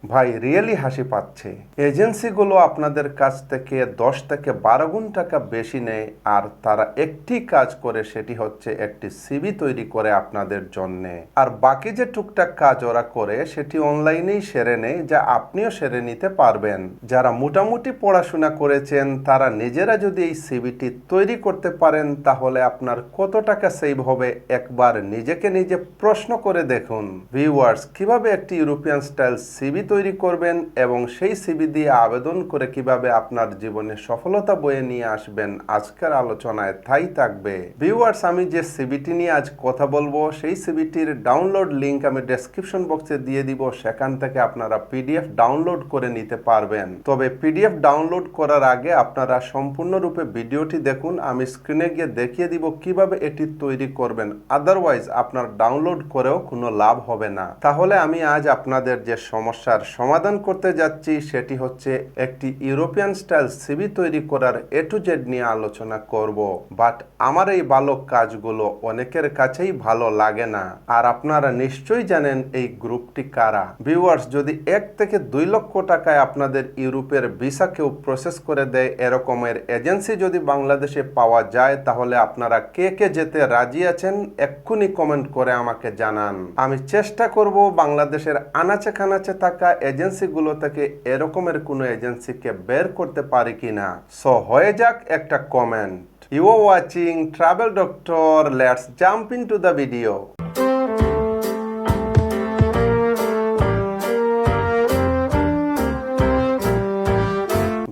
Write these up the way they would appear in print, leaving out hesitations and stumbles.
ভাই রিয়েলি হাসি পাচ্ছে। এজেন্সিগুলো আপনাদের কাছ থেকে 10 থেকে 12 গুণ টাকা বেশি নেয়, আর তারা একটি কাজ করে, সেটি হচ্ছে একটি সিভি তৈরি করে আপনাদের জন্য। আর বাকি যে টুকটাক কাজ ওরা করে সেটি অনলাইনেই সেরে নেয়, যা আপনিও সেরে নিতে পারবেন। যারা মোটামুটি পড়াশোনা করেছেন তারা নিজেরা যদি এই সিভিটি তৈরি করতে পারেন তাহলে আপনার কত টাকা সেভ হবে একবার নিজেকে নিজে প্রশ্ন করে দেখুন। ভিউয়ার্স, কিভাবে একটি ইউরোপিয়ান স্টাইল সিভি তৈরি করবেন এবং সেই সিভি দিয়ে আবেদন করে কিভাবে আপনার জীবনে সফলতা বয়ে নিয়ে আসবেন, আজকের আলোচনায় তাই থাকবে। ভিউয়ার্স, আমি যে সিভিটি নিয়ে আজ কথা বলবো সেই সিভিটির ডাউনলোড লিংক আমি ডেসক্রিপশন বক্সে দিয়ে দিব। সেখান থেকে আপনারা পিডিএফ ডাউনলোড করে নিতে পারবেন। তবে পিডিএফ ডাউনলোড করার আগে আপনারা সম্পূর্ণরূপে ভিডিওটি দেখুন। আমি স্ক্রিনে গিয়ে দেখিয়ে দিব কিভাবে এটি তৈরি করবেন। আদারওয়াইজ আপনার ডাউনলোড করেও কোনো লাভ হবে না। তাহলে আমি আজ আপনাদের যে সমস্যার সমাধান করতে যাচ্ছি সেটি হচ্ছে একটি ইউরোপিয়ান স্টাইল সিভি তৈরি করার এ টু জেড নিয়ে আলোচনা করব। বাট আমার এই বালক কাজগুলো অনেকের কাছেই ভালো লাগে না। আর আপনারা নিশ্চয়ই জানেন এই গ্রুপটি কারা। ভিউয়ার্স, যদি 1 থেকে 2 লক্ষ টাকায় আপনাদের ইউরোপের ভিসা কেউ প্রসেস করে দেয়, এরকমের এজেন্সি যদি বাংলাদেশে পাওয়া যায়, তাহলে আপনারা কে কে যেতে রাজি আছেন এক্ষুনি কমেন্ট করে আমাকে জানান। আমি চেষ্টা করব বাংলাদেশের আনাচে খানাচে থাকা এজেন্সিগুলো থেকে এরকমের কোনো এজেন্সিকে বের করতে পারি কিনা। সো হয়ে যাক একটা comment. You are watching Travel Doctor. Let's jump into the video.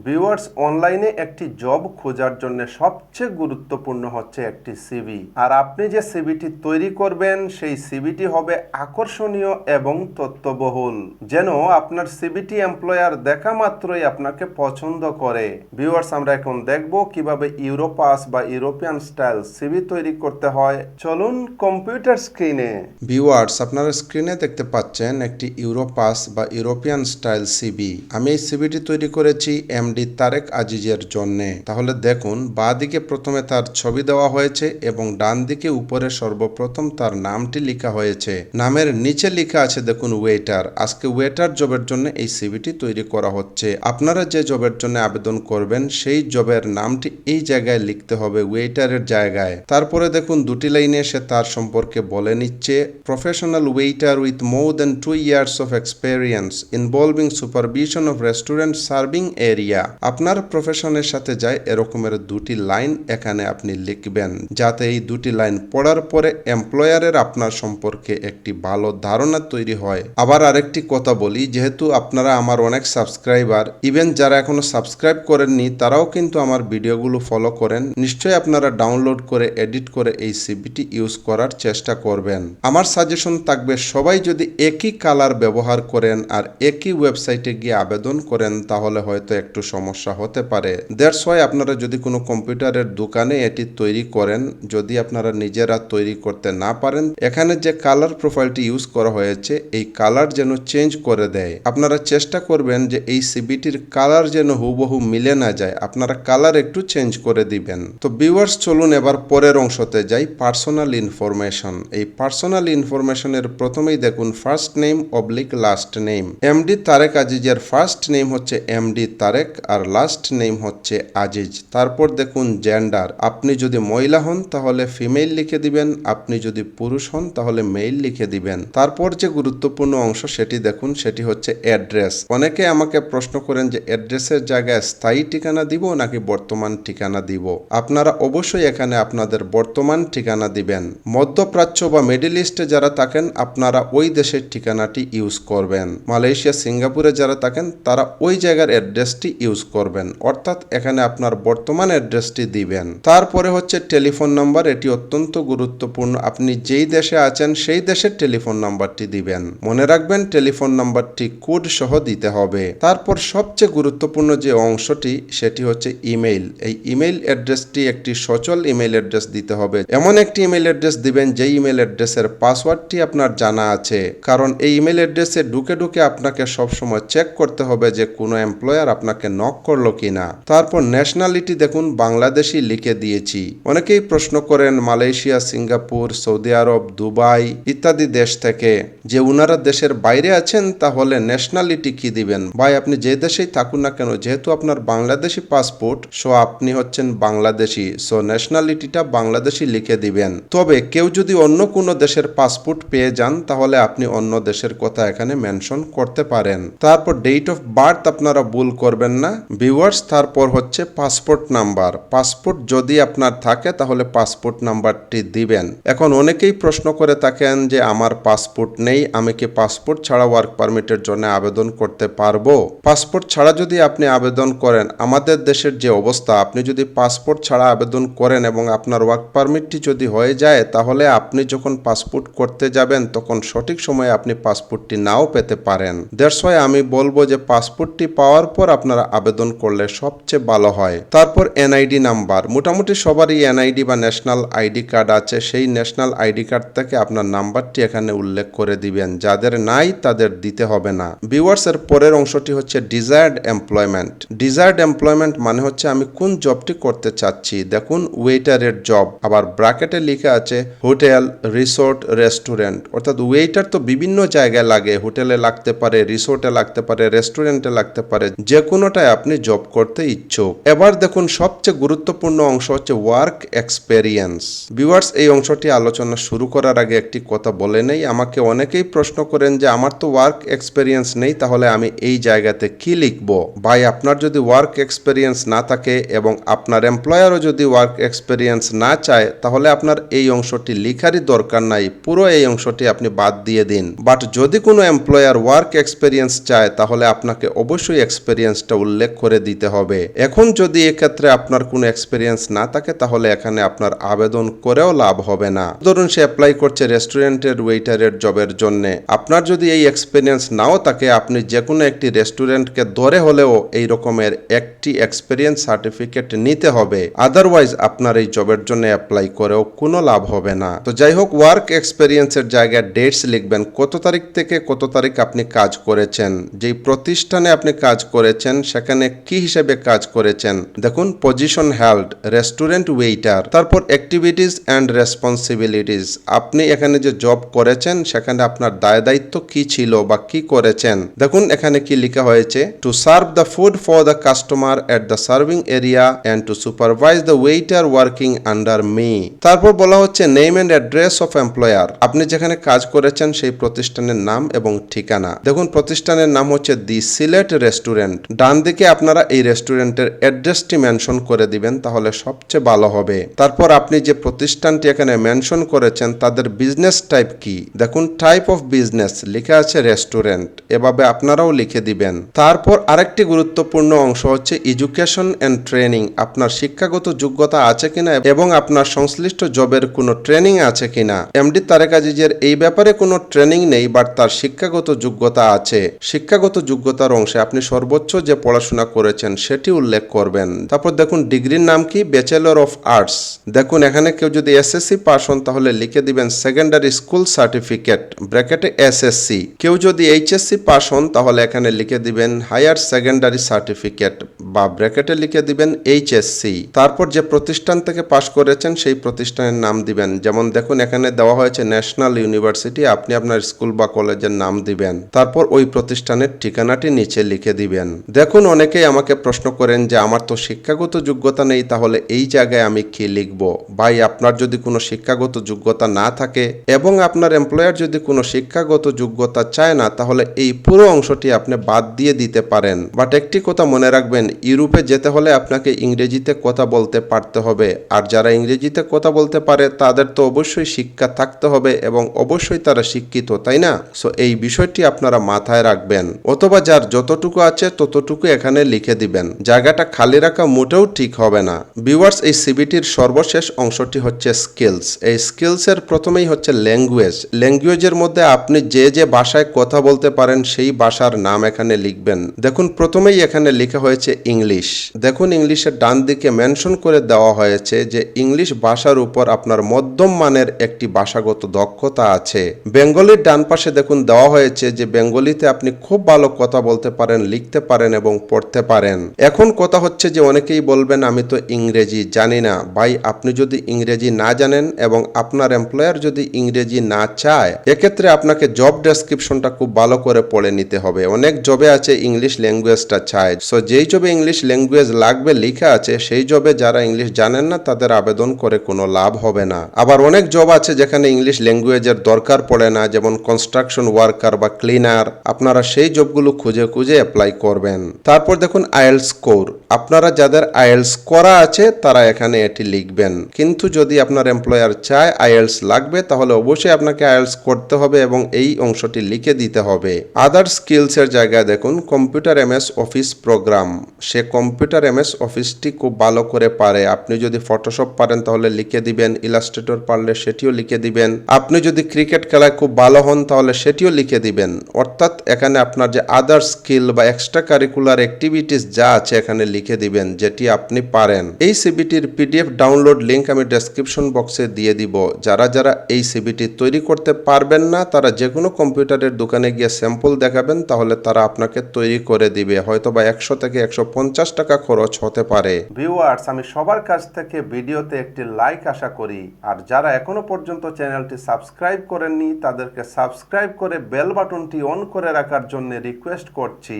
Viewers, অনলাইনে একটি জব খোঁজার জন্য সবচেয়ে গুরুত্বপূর্ণ হচ্ছে একটি সিভি। আর আপনি যে সিভিটি তৈরি করবেন সেই সিভিটি হবে আকর্ষণীয় এবং তথ্যবহুল, যেন আপনার সিভিটি এমপ্লয়ার দেখা মাত্রই আপনাকে পছন্দ করে। ভিউয়ার্স, আমরা এখন দেখব কিভাবে ইউরোপাস বা ইউরোপিয়ান স্টাইল সিভি তৈরি করতে হয়। চলুন কম্পিউটার স্ক্রিনে। ভিউয়ার্স, আপনারা স্ক্রিনে দেখতে পাচ্ছেন একটি ইউরোপাস বা ইউরোপিয়ান স্টাইল সিভি। আমি এই সিভিটি তৈরি করেছি এমডি তারেক আজিজের জন্যে। তাহলে দেখুন, বাঁ দিকে প্রথমে তার ছবি দেওয়া হয়েছে এবং ডান দিকে উপরে সর্বপ্রথম তার নামটি লেখা হয়েছে। নামের নিচে লেখা আছে দেখুন ওয়েটার। আজকে ওয়েটার জবের জন্য এই সিভিটি তৈরি করা হচ্ছে। আপনারা যে জবের জন্য আবেদন করবেন সেই জবের নামটি এই জায়গায় লিখতে হবে, ওয়েটারের জায়গায়। তারপরে দেখুন দুটি লাইনে সে তার সম্পর্কে বলে নিচ্ছে, professional waiter with more than 2 years of experience involving supervision of restaurant serving area. আপনার প্রফেশনের সাথে যায় এরকমের দুটি লাইন এখানে আপনি লিখবেন, যাতে এই দুটি লাইন পড়ার পরে এমপ্লয়ারের আপনার সম্পর্কে একটি ভালো ধারণা তৈরি হয়। আবার আরেকটি কথা বলি, যেহেতু আপনারা আমার অনেক সাবস্ক্রাইবার, ইভেন যারা এখনো সাবস্ক্রাইব করেননি তারাও কিন্তু আমার ভিডিওগুলো ফলো করেন, নিশ্চয়ই আপনারা ডাউনলোড করে এডিট করে এই সিভিটি ইউজ করার চেষ্টা করবেন। আমার সাজেশন থাকবে, সবাই যদি একই কালার ব্যবহার করেন আর একই ওয়েবসাইটে গিয়ে আবেদন করেন তাহলে হয়তো একটু সমস্যা হতে পারে। দ্যাটস ওয়াই আপনারা যদি কোনো কম্পিউটারের দোকানে এটি তৈরি করেন, যদি আপনারা নিজেরা তৈরি করতে না পারেন, এখানে যে কালার প্রোফাইলটি ইউজ করা হয়েছে এই কালার যেন চেঞ্জ করে দেয়। আপনারা চেষ্টা করবেন যে এই সিভিটির কালার যেন হুবহু মিলে না যায়, আপনারা কালার একটু চেঞ্জ করে দিবেন। তো ভিউয়ার্স, চলুন এবার পরের অংশতে যাই, পার্সোনাল ইনফরমেশন। এই পার্সোনাল ইনফরমেশনের প্রথমেই দেখুন first name oblique last name. MD Tareq আজিজের ফার্স্ট নেম হচ্ছে এমডি তারেক আর লাস্ট নেম হচ্ছে আজিজ। তারপর দেখুন জেন্ডার, আপনি যদি মহিলা হন তাহলে ফিমেল লিখে দিবেন, আপনি যদি পুরুষ হন তাহলে মেল লিখে দিবেন। তারপর যে গুরুত্বপূর্ণ অংশ সেটি দেখুন, সেটি হচ্ছে অ্যাড্রেস। অনেকে আমাকে প্রশ্ন করেন যে অ্যাড্রেসের জায়গায় স্থায়ী ঠিকানা দিব নাকি বর্তমান ঠিকানা দিব। আপনারা অবশ্যই এখানে আপনাদের বর্তমান ঠিকানা দিবেন। মধ্যপ্রাচ্য বা মিডল ইস্টে যারা থাকেন আপনারা ওই দেশের ঠিকানাটি ইউজ করবেন। মালয়েশিয়া, সিঙ্গাপুরে যারা থাকেন তারা ওই জায়গার অ্যাড্রেসটি ইউজ করবেন, অর্থাৎ এখানে আপনার বর্তমান অ্যাড্রেসটি দিবেন। তারপরে হচ্ছে টেলিফোন নাম্বার, এটি অত্যন্ত গুরুত্বপূর্ণ। আপনি যেই দেশে আছেন সেই দেশের টেলিফোন নাম্বারটি দিবেন। মনে রাখবেন টেলিফোন নাম্বারটি কোড সহ দিতে হবে। তারপর সবচেয়ে গুরুত্বপূর্ণ যে অংশটি সেটি হচ্ছে ইমেইল। এই ইমেইল অ্যাড্রেসটি একটি সচল ইমেইল অ্যাড্রেস দিতে হবে। এমন একটি ইমেইল অ্যাড্রেস দিবেন যে ইমেইল অ্যাড্রেসের পাসওয়ার্ডটি আপনার জানা আছে, কারণ এই ইমেইল অ্যাড্রেসে ঢুকে ঢুকে আপনাকে সবসময় চেক করতে হবে যে কোনো এমপ্লয়ার আপনাকে নক করলো কিনা। তারপর ন্যাশনালিটি দেখুন বাংলাদেশি লিখে দিয়েছি। অনেকেই প্রশ্ন করেন মালয়েশিয়া, সিঙ্গাপুর, সৌদি আরব, দুবাই ইত্যাদি দেশ থেকে, যে উনারা দেশের বাইরে আছেন তাহলে ন্যাশনালিটি কি দিবেন। ভাই আপনি যে দেশেই থাকুন না কেন, যেহেতু আপনার বাংলাদেশি পাসপোর্ট, সো আপনি হচ্ছেন বাংলাদেশি, সো ন্যাশনালিটিটা বাংলাদেশি লিখে দিবেন। তবে কেউ যদি অন্য কোনো দেশের পাসপোর্ট পেয়ে যান তাহলে আপনি অন্য দেশের কথা এখানে মেনশন করতে পারেন। তারপর ডেট অফ বার্থ আপনারা ভুল করবেন না ভিউয়ার্স। তারপর হচ্ছে পাসপোর্ট নাম্বার। পাসপোর্ট যদি আপনার থাকে তাহলে পাসপোর্ট নাম্বারটি দিবেন। এখন অনেকেই প্রশ্ন করে থাকেন যে আমার পাসপোর্ট নেই, আমি কি পাসপোর্ট ছাড়া ওয়ার্ক পারমিটের জন্য আবেদন করতে পারবো? পাসপোর্ট ছাড়া যদি আপনি আবেদন করেন, আমাদের দেশের যে অবস্থা, আপনি যদি পাসপোর্ট ছাড়া আবেদন করেন এবং আপনার ওয়ার্ক পারমিটটি যদি হয়ে যায়, তাহলে আপনি যখন পাসপোর্ট করতে যাবেন তখন সঠিক সময়ে আপনি পাসপোর্টটি নাও পেতে পারেন। দ্যাটস ওয়াই আমি বলবো যে পাসপোর্টটি পাওয়ার পর আপনারা আবেদন করলে সবচেয়ে ভালো হয়। তারপর এনআইডি নাম্বার। মোটামুটি সবারই এনআইডি বা ন্যাশনাল আইডি কার্ড আছে, সেই ন্যাশনাল আইডি কার্ড থেকে আপনার নাম্বারটি এখানে উল্লেখ করে দিবেন। যাদের নাই তাদের দিতে হবে না। ভিউয়ার্স এর পরের অংশটি হচ্ছে ডিজায়ার্ড এমপ্লয়মেন্ট। ডিজায়ার্ড এমপ্লয়মেন্ট মানে হচ্ছে আমি কোন জবটি করতে চাচ্ছি। দেখুন ওয়েটারের জব, আবার ব্র্যাকেটে লেখা আছে হোটেল, রিসোর্ট, রেস্টুরেন্ট। অর্থাৎ ওয়েটার তো বিভিন্ন জায়গায় লাগে, হোটেলে লাগতে পারে, রিসোর্টে লাগতে পারে, রেস্টুরেন্টে লাগতে পারে, যে কোনোটায় আপনি জব করতে ইচ্ছুক। এবার দেখুন সবচেয়ে গুরুত্বপূর্ণ অংশ হচ্ছে ওয়ার্ক এক্সপেরিয়েন্স। ভিউয়ার্স এই অংশটি আলোচনা শুরু করার আগে একটি কথা বলে নেই। আমাকে অনেকেই প্রশ্ন করেন যে আমার তো ওয়ার্ক এক্সপেরিয়েন্স নেই, তাহলে আমি এই জায়গাতে কি লিখবো। ভাই আপনার যদি ওয়ার্ক এক্সপেরিয়েন্স না থাকে এবং আপনার এমপ্লয়ারও যদি ওয়ার্ক এক্সপেরিয়েন্স না চায়, তাহলে আপনার এই অংশটি লিখারই দরকার নাই, পুরো এই অংশটি আপনি বাদ দিয়ে দিন। বাট যদি কোনো এমপ্লয়ার ওয়ার্ক এক্সপেরিয়েন্স চায় তাহলে আপনাকে অবশ্যই এক্সপেরিয়েন্সটা উল্লেখ করে দিতে হবে। এখন যদি এক্ষেত্রে আপনার কোনো এক্সপেরিয়েন্স না থাকে তাহলে এখানে আপনার আবেদন করেও লাভ হবে না। ধরুন সে অ্যাপ্লাই করছে রেস্টুরেন্টের ওয়েটারের জবের জন্য, আপনার যদি এই এক্সপেরিয়েন্স নাও থাকে, আপনি যে কোনো একটি রেস্টুরেন্টকে ধরে হলেও এই রকমের একটি এক্সপেরিয়েন্স সার্টিফিকেট নিতে হবে, আদারওয়াইজ আপনার এই জবের জন্য অ্যাপ্লাই করেও কোনো লাভ হবে না। তো যাই হোক, ওয়ার্ক এক্সপেরিয়েন্সের জায়গায় ডেটস লিখবেন, কত তারিখ থেকে কত তারিখ আপনি কাজ করেছেন, যেই প্রতিষ্ঠানে আপনি কাজ করেছেন সেখানে কি হিসেবে কাজ করেছেন। দেখুন পজিশন হেল্ড, রেস্টুরেন্ট ওয়েটার। তারপর অ্যাক্টিভিটিস অ্যান্ড রেসপন্সিবিলিটিস, আপনি এখানে যে জব করেছেন সেখানে আপনার দায় দায়িত্ব কি ছিল বা কি করেছেন। দেখুন এখানে কি লেখা হয়েছে, to serve the food for the customer at the serving area and to supervise the waiter working under me. তারপর বলা হচ্ছে name and address of employer, আপনি যেখানে কাজ করেছেন সেই প্রতিষ্ঠানের নাম এবং ঠিকানা। দেখুন প্রতিষ্ঠানের নাম হচ্ছে দি সিলেট রেস্টুরেন্ট। ডান দিকে আপনারা এই রেস্টুরেন্টের অ্যাড্রেসটি মেনশন করে দিবেন, তাহলে সবচেয়ে ভালো হবে। তারপর আপনি যে প্রতিষ্ঠানটি এখানে মেনশন করেছেন তাদের বিজনেস টাইপ কি, দেখুন টাইপ অফ বিজনেস লেখা আছে রেস্টুরেন্ট, এভাবে আপনারাও লিখে দিবেন। তারপর আরেকটি গুরুত্বপূর্ণ অংশ হচ্ছে এডুকেশন এন্ড ট্রেনিং, আপনার শিক্ষাগত যোগ্যতা আছে কিনা এবং আপনার সংশ্লিষ্ট জবের কোনো ট্রেনিং আছে কিনা। এমডি তারেক আজিজের এই ব্যাপারে কোনো ট্রেনিং নেই, বাট তার শিক্ষাগত যোগ্যতা আছে। শিক্ষাগত যোগ্যতার অংশে আপনি সর্বোচ্চ যে পড়াশোনা করেছেন সেটি উল্লেখ করবেন। তারপর দেখুন ডিগ্রির নাম কি, ব্যাচেলর অফ আর্টস। দেখুন এখানে কেউ যদি এসএসসি পাস হন তাহলে লিখে দিবেন সেকেন্ডারি স্কুল সার্টিফিকেট ব্র্যাকেটে এসএসসি। কেউ যদি এইচএসসি পাস হন তাহলে এখানে লিখে দিবেন হায়ার সেকেন্ডারি সার্টিফিকেট বা ব্র্যাকেটে লিখে দিবেন এইচএসসি। তারপর যে প্রতিষ্ঠান থেকে পাস করেছেন সেই প্রতিষ্ঠানের নাম দিবেন। যেমন দেখুন এখানে দেওয়া হয়েছে ন্যাশনাল ইউনিভার্সিটি, আপনি আপনার স্কুল বা কলেজের নাম দিবেন। তারপর ওই প্রতিষ্ঠানের ঠিকানাটি নিচে লিখে দিবেন। দেখুন অনেকেই আমাকে প্রশ্ন করেন যে আমার তো শিক্ষাগত যোগ্যতা নেই, তাহলে এই জায়গায় আমি কি লিখব। ভাই আপনার যদি কোনো শিক্ষাগত যোগ্যতা না থাকে এবং আপনার এমপ্লয়ার যদি কোনো শিক্ষাগত যোগ্যতা চায় না, তাহলে এই পুরো অংশটি আপনি বাদ দিয়ে দিতে পারেন। বাট একটি কথা মনে রাখবেন, ইউরোপে যেতে হলে আপনাকে ইংরেজিতে কথা বলতে পারতে হবে, আর যারা ইংরেজিতে কথা বলতে পারে তাদের তো অবশ্যই শিক্ষা থাকতে হবে এবং অবশ্যই তারা শিক্ষিত, তাই না? সো এই বিষয়টি আপনারা মাথায় রাখবেন, অথবা যার যতটুকু আছে ততটুকু এখানে লিখে দিবেন। জায়গাটা খালি রাখা মোটেও ঠিক হবে না। ভিউয়ার্স এই সিভিটির সর্বশেষ অংশটি হচ্ছে স্কিলস। এই স্কিলসের প্রথমেই হচ্ছে ল্যাঙ্গুয়েজ। ল্যাঙ্গুয়েজের মধ্যে আপনি যে যে ভাষায় কথা বলতে পারেন সেই ভাষার নাম এখানে লিখবেন। দেখুন প্রথমেই এখানে লেখা হয়েছে ইংলিশ। দেখুন ইংলিশের ডান দিকে মেনশন করে দেওয়া হয়েছে যে ইংলিশ ভাষার উপর আপনার মধ্যম মানের একটি ভাষাগত দক্ষতা আছে। বেঙ্গলির ডান পাশে দেখুন দেওয়া হয়েছে যে বেঙ্গলিতে আপনি খুব ভালো কথা বলতে পারেন, লিখতে পারেন এবং পড়তে করতে পারেন। এখন কথা হচ্ছে যে অনেকেই বলবেন আমি তো ইংরেজি জানি না। ভাই, আপনি যদি ইংরেজি না জানেন এবং আপনার এমপ্লয়ার যদি ইংরেজি না চায়, এক্ষেত্রে আপনাকে জব ডেসক্রিপশনটা খুব ভালো করে পড়ে নিতে হবে। অনেক জবে আছে ইংলিশ ল্যাঙ্গুয়েজটা চায়, সো যেই জবে ইংলিশ ল্যাঙ্গুয়েজ লাগবে লেখা আছে সেই জবে যারা ইংলিশ জানেন না তাদের আবেদন করে কোনো লাভ হবে না। আবার অনেক জব আছে যেখানে ইংলিশ ল্যাঙ্গুয়েজের দরকার পড়ে না, যেমন কনস্ট্রাকশন ওয়ার্কার বা ক্লিনার। আপনারা সেই জবগুলো খুঁজে খুঁজে অ্যাপ্লাই করবেন। তারপর দেখুন আইএলটিএস স্কোর। আপনারা যাদের আইএলটিএস করা আছে তারা এখানে এটি লিখবেন, কিন্তু যদি আপনার এমপ্লয়ার চায় আইএলটিএস লাগবে তাহলে অবশ্যই আপনাকে আইএলটিএস করতে হবে এবং এই অংশটি লিখে দিতে হবে। আদার স্কিলসের জায়গায় দেখুন কম্পিউটার এমএস অফিস প্রোগ্রাম। সে কম্পিউটার এমএস অফিসটি খুব ভালো করে পারে। আপনি যদি ফটোশপ পারেন তাহলে লিখে দিবেন, ইলাস্ট্রেটর পারলে সেটিও লিখে দিবেন। আপনি যদি ক্রিকেট খেলায় খুব ভালো হন তাহলে সেটিও লিখে দিবেন। অর্থাৎ এখানে আপনার যে আদার স্কিল বা এক্সট্রা কারিকুলার অ্যাক্টিভিটিস যা আছে এখানে লিখে দিবেন যেটি আপনি পারেন। এই সিভিটির পিডিএফ ডাউনলোড লিংক আমি ডেসক্রিপশন বক্সে দিয়ে দিব। যারা যারা এই সিভিটি তৈরি করতে পারবেন না তারা যে কোনো কম্পিউটারের দোকানে গিয়ে স্যাম্পল দেখাবেন, তাহলে তারা আপনাকে তৈরি করে দিবে। হয়তো বা 100 থেকে 150 টাকা খরচ হতে পারে। ভিউয়ার্স, আমি সবার কাছ থেকে ভিডিওতে একটি লাইক আশা করি। আর যারা এখনো পর্যন্ত চ্যানেলটি সাবস্ক্রাইব করেননি তাদেরকে সাবস্ক্রাইব করে বেল বাটনটি অন করে রাখার জন্য রিকোয়েস্ট করছি।